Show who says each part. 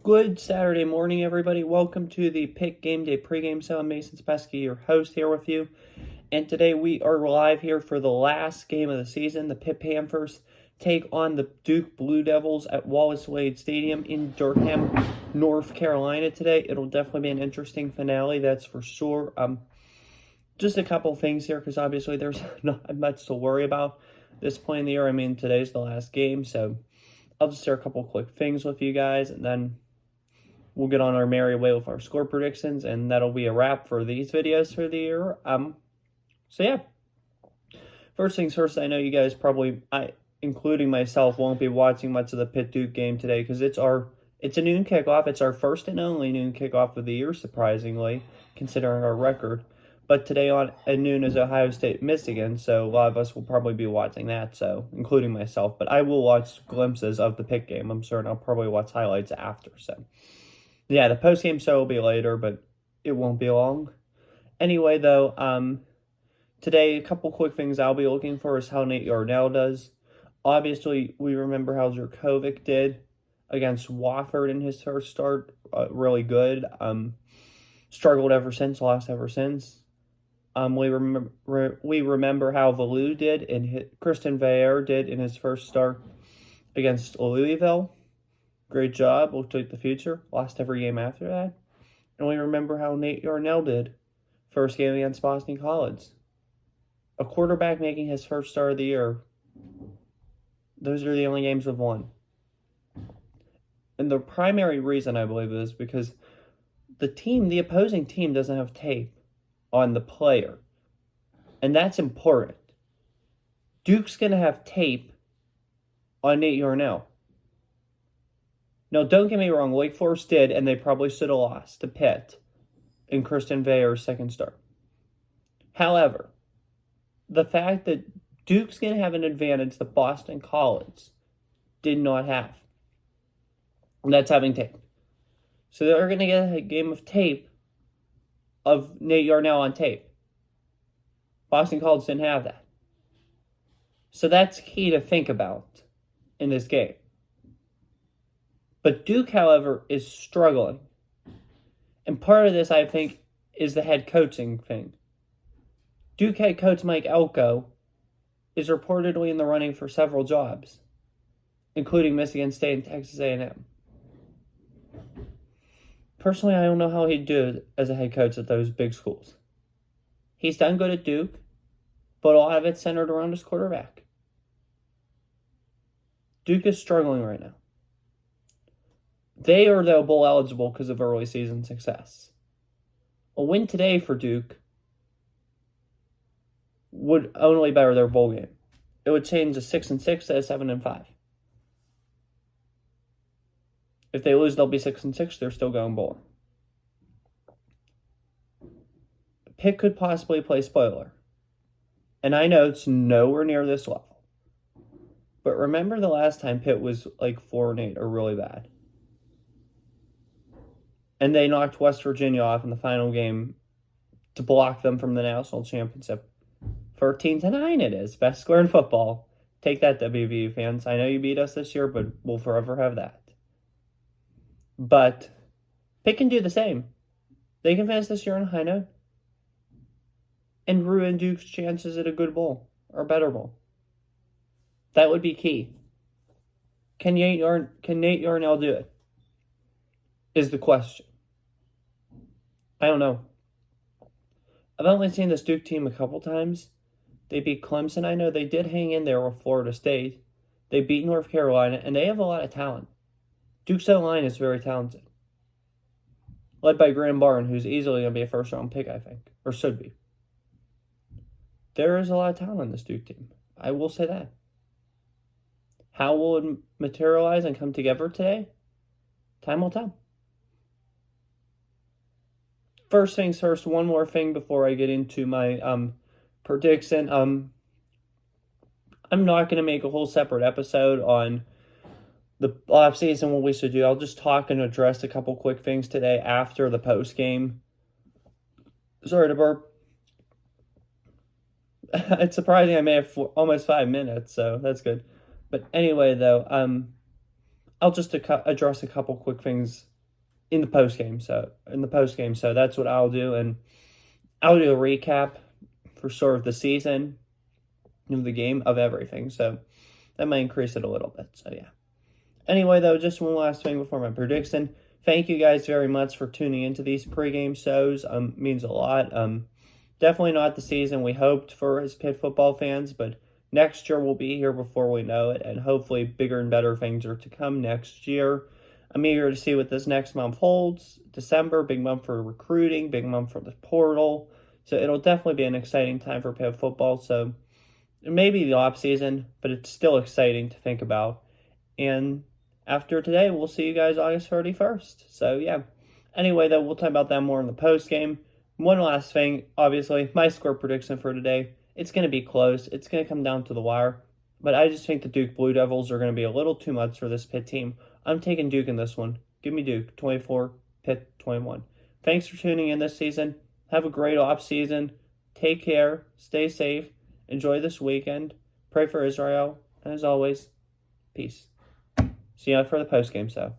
Speaker 1: Good Saturday morning, everybody. Welcome to the Pitt Game Day pregame show. I'm Mason Spesky, your host here with you. And today we are live here for the last game of the season. The Pitt Panthers take on the Duke Blue Devils at Wallace Wade Stadium in Durham, North Carolina today. It'll definitely be an interesting finale, that's for sure. Just a couple things here, because obviously there's not much to worry about this point in the year. I mean, today's the last game, so I'll just share a couple quick things with you guys, and then we'll get on our merry way with our score predictions, and that'll be a wrap for these videos for the year. So yeah. First things first, I know you guys probably, including myself, won't be watching much of the Pitt-Duke game today because it's a noon kickoff. It's our first and only noon kickoff of the year, surprisingly, considering our record. But today at noon is Ohio State-Michigan, so a lot of us will probably be watching that, so including myself. But I will watch glimpses of the Pitt game, I'm sure, and I'll probably watch highlights after, so yeah, the post-game show will be later, but it won't be long. Anyway, though, today, a couple quick things I'll be looking for is how Nate Yarnell does. Obviously, we remember how Jurkovic did against Wofford in his first start. Really good. Struggled ever since, lost ever since. We remember how Valou did and Kristen Vaer did in his first start against Louisville. Great job. Looked like the future. Lost every game after that. And we remember how Nate Yarnell did. First game against Boston College. A quarterback making his first start of the year. Those are the only games we've won. And the primary reason, I believe, is because the opposing team doesn't have tape on the player. And that's important. Duke's going to have tape on Nate Yarnell. Now, don't get me wrong, Wake Forest did, and they probably should have lost to Pitt in Kristen Vaer's second start. However, the fact that Duke's going to have an advantage that Boston College did not have, and that's having tape. So they're going to get a game of tape of Nate Yarnell on tape. Boston College didn't have that. So that's key to think about in this game. But Duke, however, is struggling. And part of this, I think, is the head coaching thing. Duke head coach Mike Elko is reportedly in the running for several jobs, including Michigan State and Texas A&M. Personally, I don't know how he'd do as a head coach at those big schools. He's done good at Duke, but a lot of it's centered around his quarterback. Duke is struggling right now. They are, though, bowl eligible because of early season success. A win today for Duke would only better their bowl game. It would change a 6-6 to a 7-5. If they lose, they'll be 6-6. They're still going bowling. Pitt could possibly play spoiler. And I know it's nowhere near this level. But remember the last time Pitt was like 4-8 or really bad. And they knocked West Virginia off in the final game to block them from the national championship. 13-9 it is. Best score in football. Take that, WVU fans. I know you beat us this year, but we'll forever have that. But Pitt can do the same. They can finish this year on a high note and ruin Duke's chances at a good bowl or a better bowl. That would be key. Can Nate Yarnell do it? Is the question. I don't know. I've only seen this Duke team a couple times. They beat Clemson. I know they did hang in there with Florida State. They beat North Carolina, and they have a lot of talent. Duke's O-line is very talented. Led by Graham Barn, who's easily going to be a first-round pick, I think. Or should be. There is a lot of talent in this Duke team. I will say that. How will it materialize and come together today? Time will tell. First things first, one more thing before I get into my prediction. I'm not going to make a whole separate episode on the offseason, what we should do. I'll just talk and address a couple quick things today after the post-game. Sorry to burp. It's surprising I made it almost 5 minutes, so that's good. But anyway, though, I'll just address a couple quick things in the post game. So that's what I'll do, and I'll do a recap for sort of the season, of the game, of everything. So that might increase it a little bit. So yeah. Anyway, though, just one last thing before my prediction. Thank you guys very much for tuning into these pregame shows. Means a lot. Definitely not the season we hoped for as Pitt football fans, but next year we'll be here before we know it, and hopefully bigger and better things are to come next year. I'm eager to see what this next month holds. December, big month for recruiting, big month for the portal. So it'll definitely be an exciting time for Pitt football. So it may be the off season, but it's still exciting to think about. And after today, we'll see you guys August 31st. So yeah. Anyway, though, we'll talk about that more in the post game. One last thing, obviously, my score prediction for today, it's going to be close. It's going to come down to the wire. But I just think the Duke Blue Devils are going to be a little too much for this Pitt team. I'm taking Duke in this one. Give me Duke, 24, Pitt, 21. Thanks for tuning in this season. Have a great off season. Take care. Stay safe. Enjoy this weekend. Pray for Israel. And as always, peace. See you for the post game, so.